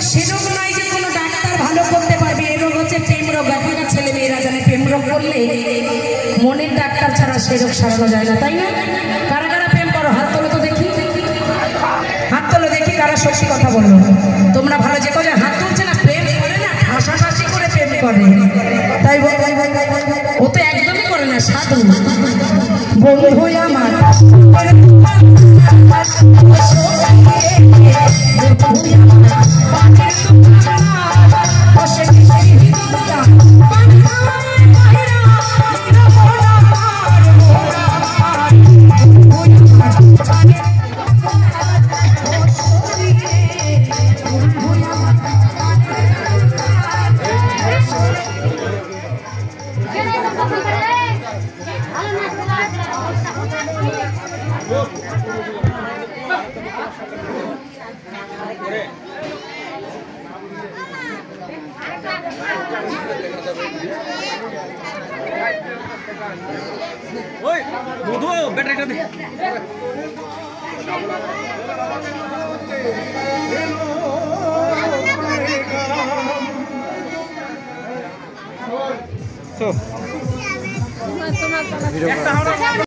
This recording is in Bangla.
সেরকম নয় যে কোনো ডাক্তার ভালো করতে পারবে। এই রোগ হচ্ছে প্রেম রোগ। এখনকার ছেলে মেয়েরা জানে প্রেম রোগ করলে মনের ডাক্তার ছাড়া সে রোগ সারানো যায় না, তাই না? কারা কারা প্রেম করো হাত তোলো তো দেখি, হাত তোলো দেখি কারা সত্যি কথা বললো। তোমরা ভালো যে কজন হাত তুলছে না প্রেম করে না, ঠাসাঠাসি করে প্রেম করে, তাই ও তো একদমই করে না, সাধু। বন্ধু আমার ওই বুধু ব্যাটারিটা দে। তো